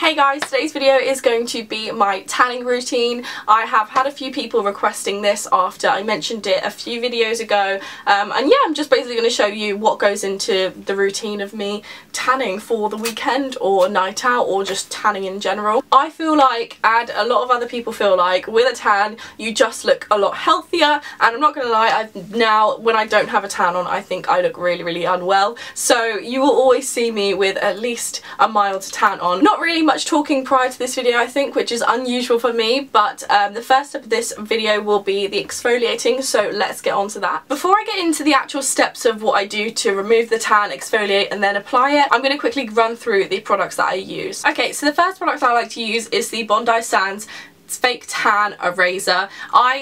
Hey guys, today's video is going to be my tanning routine. I have had a few people requesting this after I mentioned it a few videos ago, and yeah, I'm just basically going to show you what goes into the routine of me tanning for the weekend or night out or just tanning in general. I feel like, and a lot of other people feel like, with a tan you just look a lot healthier, and I'm not going to lie, now when I don't have a tan on I think I look really unwell, so you will always see me with at least a mild tan on. Not really much talking prior to this video I think, which is unusual for me, but the first step of this video will be the exfoliating, so let's get on to that. Before I get into the actual steps of what I do to remove the tan, exfoliate and then apply it, I'm going to quickly run through the products that I use. Okay, so the first product I like to use is the Bondi Sands Fake Tan Eraser.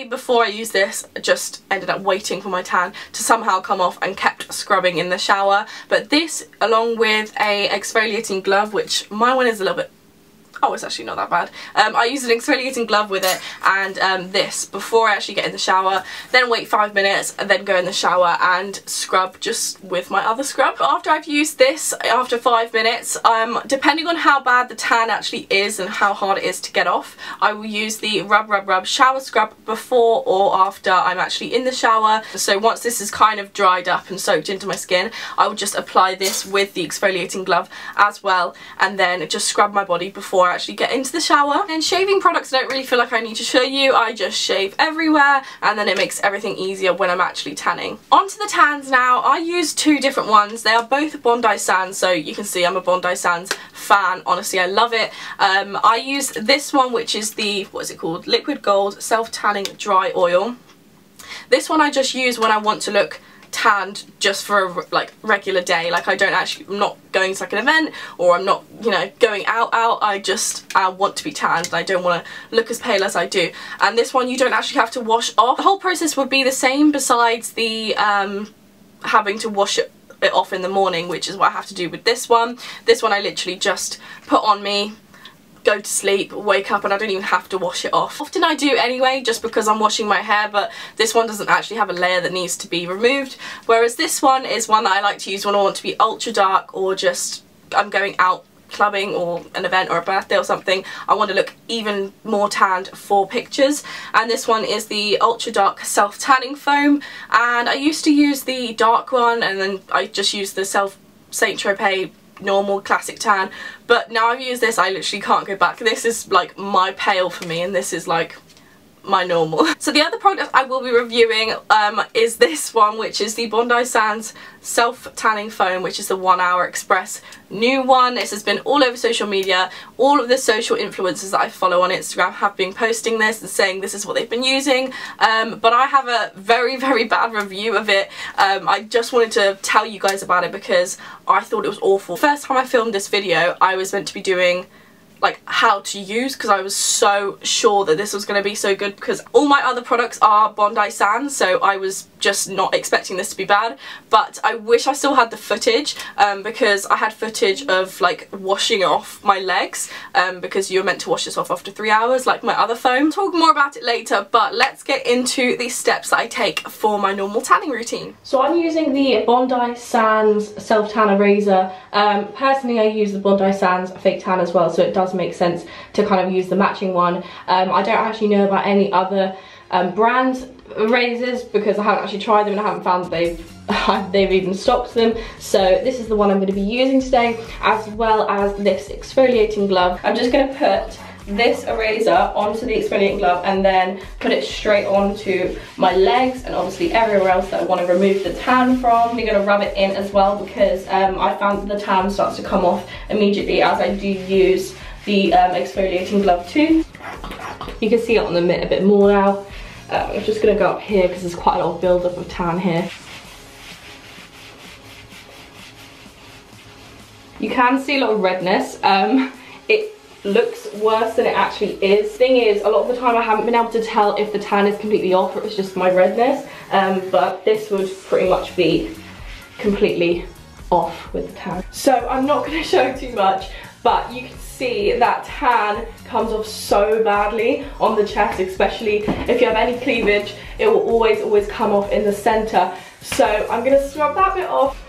Before I used this, just ended up waiting for my tan to somehow come off and kept scrubbing in the shower, but this along with a exfoliating glove, which my one is a little bit, oh, it's actually not that bad. I use an exfoliating glove with it and this before I actually get in the shower, then wait 5 minutes and then go in the shower and scrub just with my other scrub. After I've used this, after 5 minutes, depending on how bad the tan actually is and how hard it is to get off, I will use the rub shower scrub before or after I'm actually in the shower. So once this is kind of dried up and soaked into my skin, I will just apply this with the exfoliating glove as well and then just scrub my body before I actually get into the shower. And shaving products I don't really feel like I need to show you. I just shave everywhere and then it makes everything easier when I'm actually tanning. Onto the tans now. I use two different ones. They are both Bondi Sands, so you can see I'm a Bondi Sands fan. Honestly, I love it. I use this one, which is the, what is it called? Liquid Gold Self Tanning Dry Oil. This one I just use when I want to look tanned just for a regular day. Like I'm not going to like an event or I'm not, you know, going out. I just want to be tanned and I don't want to look as pale as I do. And this one you don't actually have to wash off. The whole process would be the same besides the having to wash it off in the morning, which is what I have to do with this one. This one I literally just put on me, go to sleep, wake up, and I don't even have to wash it off. Often I do anyway, just because I'm washing my hair, but this one doesn't actually have a layer that needs to be removed, whereas this one is one that I like to use when I want to be ultra dark or just I'm going out clubbing or an event or a birthday or something. I want to look even more tanned for pictures, and this one is the ultra dark self tanning foam, and I used to use the dark one and then I just used the Saint Tropez normal classic tan, but now I've used this I literally can't go back. This is like my pale for me and this is like my normal. So the other product I will be reviewing is this one, which is the Bondi Sands Self Tanning Foam, which is the 1 Hour Express new one. This has been all over social media. All of the social influencers that I follow on Instagram have been posting this and saying this is what they've been using, but I have a very bad review of it. I just wanted to tell you guys about it because I thought it was awful. First time I filmed this video I was meant to be doing like how to use, because I was so sure that this was going to be so good because all my other products are Bondi Sands, so I was just not expecting this to be bad. But I wish I still had the footage, because I had footage of like washing off my legs, because you're meant to wash this off after 3 hours like my other foam. I'll talk more about it later, but let's get into the steps that I take for my normal tanning routine. So I'm using the Bondi Sands Self Tan Eraser. Personally I use the Bondi Sands Fake Tan as well, so it does make sense to kind of use the matching one. I don't actually know about any other brand erasers because I haven't actually tried them and I haven't found that they've even stocked them. So this is the one I'm going to be using today, as well as this exfoliating glove. I'm just going to put this eraser onto the exfoliating glove and then put it straight onto my legs and obviously everywhere else that I want to remove the tan from. I'm going to rub it in as well because I found that the tan starts to come off immediately as I do use the exfoliating glove too. You can see it on the mitt a bit more now. I'm just going to go up here because there's quite a lot of build-up of tan here. You can see a lot of redness. It looks worse than it actually is. Thing is, a lot of the time I haven't been able to tell if the tan is completely off or it's just my redness, but this would pretty much be completely off with the tan. So I'm not going to show too much, but you can see that tan comes off so badly on the chest, especially if you have any cleavage. It will always come off in the center. So I'm going to scrub that bit off.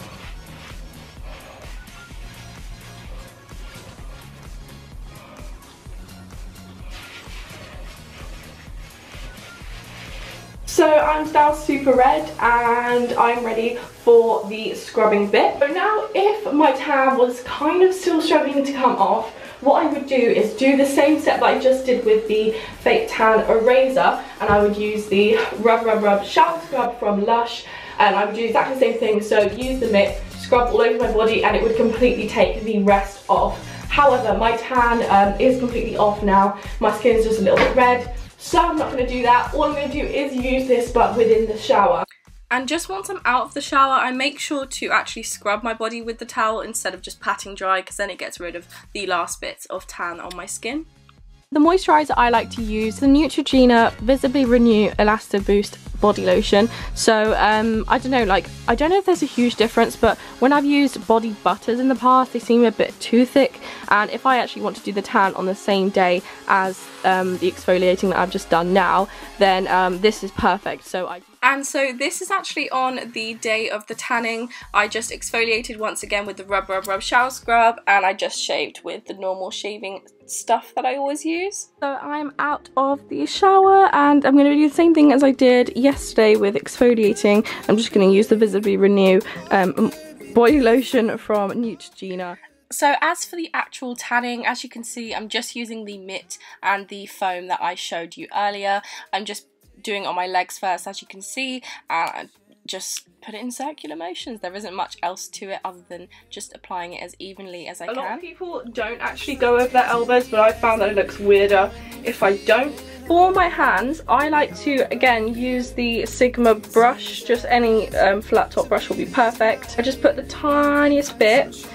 So I'm now super red and I'm ready for the scrubbing bit. So now if my tan was kind of still struggling to come off, what I would do is do the same step that I just did with the fake tan eraser, and I would use the rub shower scrub from Lush, and I would do exactly the same thing. So use the mitt, scrub all over my body, and it would completely take the rest off. However, my tan is completely off now. My skin is just a little bit red, so I'm not going to do that. All I'm going to do is use this, but within the shower. And just once I'm out of the shower, I make sure to actually scrub my body with the towel instead of just patting dry, because then it gets rid of the last bits of tan on my skin. The moisturiser I like to use, the Neutrogena Visibly Renew Elasta Boost body lotion. So I don't know, like, I don't know if there's a huge difference, but when I've used body butters in the past, they seem a bit too thick, and if I actually want to do the tan on the same day as the exfoliating that I've just done now, then this is perfect. And so this is actually on the day of the tanning. I just exfoliated once again with the rub shower scrub, and I just shaved with the normal shaving stuff that I always use. So I'm out of the shower and I'm going to do the same thing as I did yesterday with exfoliating. I'm just going to use the Visibly Renew body lotion from Neutrogena. So as for the actual tanning, as you can see, I'm just using the mitt and the foam that I showed you earlier. I'm just doing it on my legs first, as you can see, and just put it in circular motions. There isn't much else to it other than just applying it as evenly as I can. A lot of people don't actually go over their elbows, but I found that it looks weirder if I don't. For my hands, I like to, again, use the Sigma brush. Just any flat top brush will be perfect. I just put the tiniest bit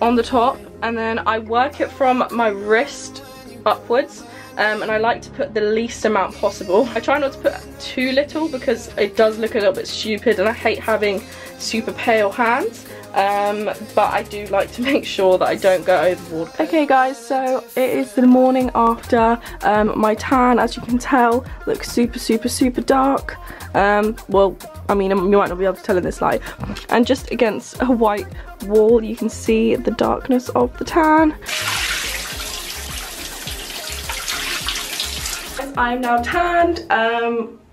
on the top, and then I work it from my wrist upwards. And I like to put the least amount possible. I try not to put too little because it does look a little bit stupid, and I hate having super pale hands, but I do like to make sure that I don't go overboard. Okay guys, so it is the morning after. My tan, as you can tell, looks super dark. Well, I mean, you might not be able to tell in this light. And just against a white wall, you can see the darkness of the tan. I'm now tanned.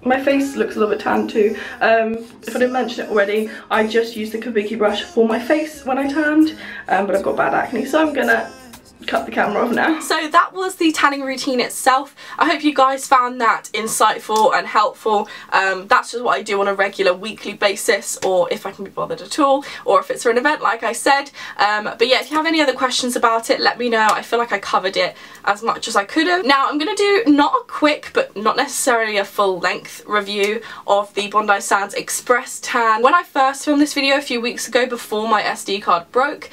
My face looks a little bit tanned too. If I didn't mention it already, I just used the Kabuki brush for my face when I tanned, but I've got bad acne, so I'm gonna cut the camera off now. So that was the tanning routine itself. I hope you guys found that insightful and helpful. That's just what I do on a regular weekly basis, or if I can be bothered at all, or if it's for an event like I said. But yeah, if you have any other questions about it, let me know. I feel like I covered it as much as I could have. Now I'm going to do not a quick but not necessarily a full length review of the Bondi Sands Express tan. When I first filmed this video a few weeks ago before my SD card broke,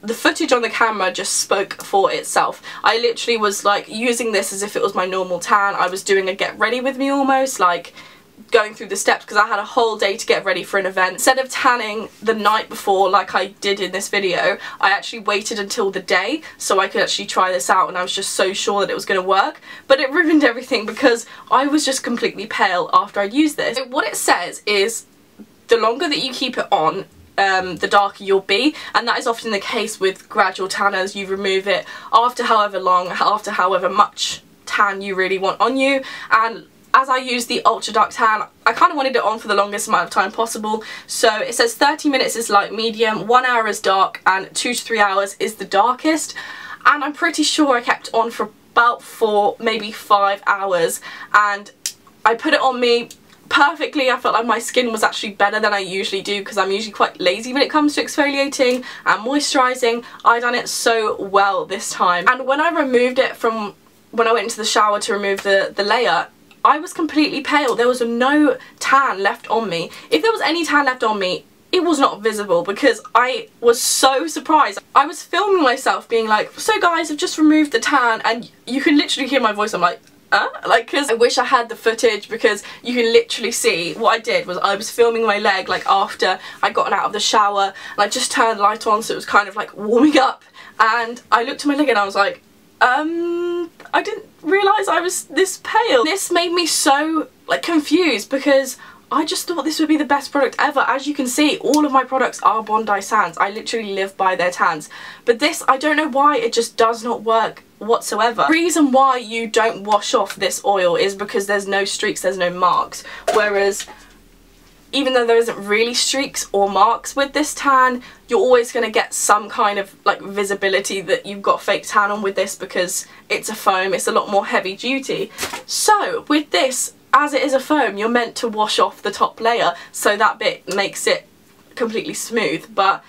the footage on the camera just spoke for itself. I literally was like using this as if it was my normal tan. I was doing a get ready with me almost, like going through the steps, because I had a whole day to get ready for an event. Instead of tanning the night before like I did in this video, I actually waited until the day so I could actually try this out, and I was just so sure that it was going to work. But it ruined everything because I was just completely pale after I'd used this. So what it says is the longer that you keep it on, the darker you'll be, and that is often the case with gradual tanners. You remove it after however long, after however much tan you really want on you. And as I use the ultra dark tan, I kind of wanted it on for the longest amount of time possible. So it says 30 minutes is light medium, 1 hour is dark, and 2 to 3 hours is the darkest. And I'm pretty sure I kept on for about 4, maybe 5 hours, and I put it on me perfectly. I felt like my skin was actually better than I usually do, because I'm usually quite lazy when it comes to exfoliating and moisturising. I done it so well this time, and when I removed it from when I went into the shower to remove the layer, I was completely pale. There was no tan left on me. If there was any tan left on me, it was not visible, because I was so surprised. I was filming myself being like, so guys, I've just removed the tan, and you can literally hear my voice. I'm like, like, because I wish I had the footage, because you can literally see what I did was I was filming my leg like after I'd gotten out of the shower, and I just turned the light on so it was kind of like warming up, and I looked at my leg and I was like, I didn't realise I was this pale. This made me so like confused, because I just thought this would be the best product ever. As you can see, all of my products are Bondi Sands. I literally live by their tans. But this, I don't know why, it just does not work whatsoever. The reason why you don't wash off this oil is because there's no streaks, there's no marks, whereas even though there isn't really streaks or marks with this tan, you're always going to get some kind of like visibility that you've got fake tan on with this, because it's a foam, it's a lot more heavy duty. So with this, as it is a foam, you're meant to wash off the top layer, so that bit makes it completely smooth, but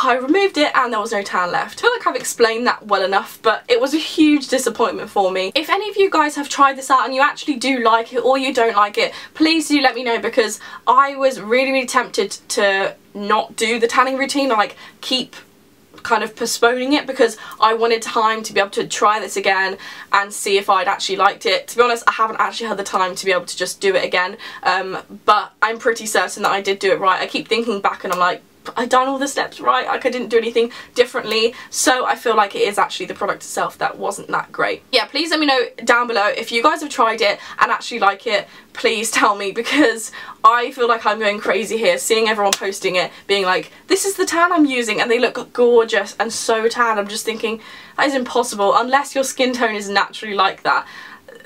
I removed it and there was no tan left. I feel like I've explained that well enough, but it was a huge disappointment for me. If any of you guys have tried this out and you actually do like it or you don't like it, please do let me know, because I was really tempted to not do the tanning routine, like keep kind of postponing it, because I wanted time to be able to try this again and see if I'd actually liked it. To be honest, I haven't actually had the time to be able to just do it again, but I'm pretty certain that I did do it right. I keep thinking back and I'm like, I've done all the steps right, like I didn't do anything differently, so I feel like it is actually the product itself that wasn't that great. Yeah, please let me know down below if you guys have tried it and actually like it. Please tell me, because I feel like I'm going crazy here, seeing everyone posting it, being like, this is the tan I'm using, and they look gorgeous and so tan. I'm just thinking, that is impossible, unless your skin tone is naturally like that.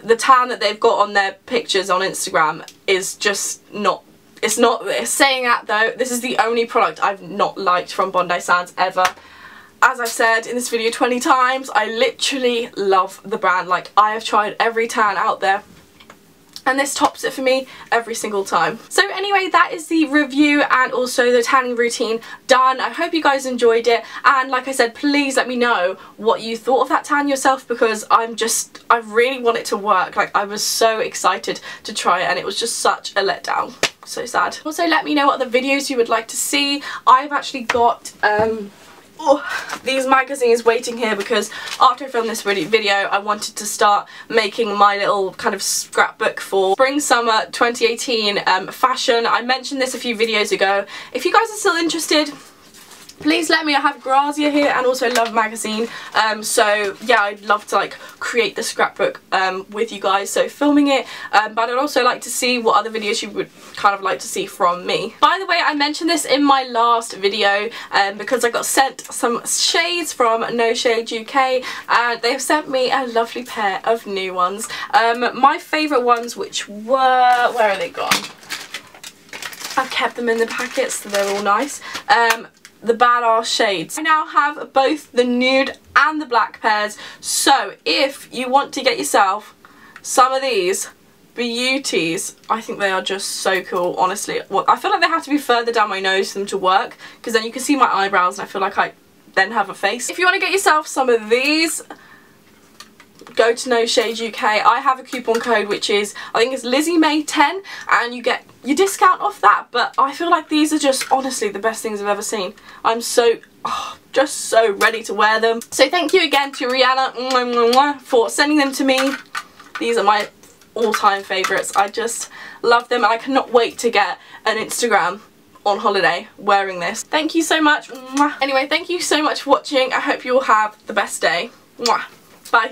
The tan that they've got on their pictures on Instagram is just not, it's not this. Saying that though, this is the only product I've not liked from Bondi Sands ever. As I've said in this video 20 times, I literally love the brand. Like, I have tried every tan out there, and this tops it for me every single time. So anyway, that is the review and also the tanning routine done. I hope you guys enjoyed it, and like I said, please let me know what you thought of that tan yourself, because I really want it to work. Like, I was so excited to try it and it was just such a letdown. So sad. Also, let me know what other videos you would like to see. I've actually got these magazines waiting here, because after I filmed this video I wanted to start making my little kind of scrapbook for spring summer 2018 fashion. I mentioned this a few videos ago. If you guys are still interested, please let me. I have Grazia here and also Love magazine, so yeah, I'd love to like create the scrapbook with you guys, so filming it, but I'd also like to see what other videos you would kind of like to see from me. By the way, I mentioned this in my last video because I got sent some shades from No Shade UK, and they have sent me a lovely pair of new ones. My favourite ones, which were, where are they gone? I've kept them in the packets, so they're all nice. The Badass shades. I now have both the nude and the black pairs, so if you want to get yourself some of these beauties, I think they are just so cool, honestly. Well, I feel like they have to be further down my nose for them to work, because then you can see my eyebrows and I feel like I then have a face. If you want to get yourself some of these, go to No Shade UK. I have a coupon code which is, I think it's LizzieMay10, and you get your discount off that, but I feel like these are just honestly the best things I've ever seen. I'm so, just so ready to wear them. So thank you again to Rihanna for sending them to me. These are my all-time favourites. I just love them, and I cannot wait to get an Instagram on holiday wearing this. Thank you so much. Anyway, thank you so much for watching. I hope you all have the best day. Bye.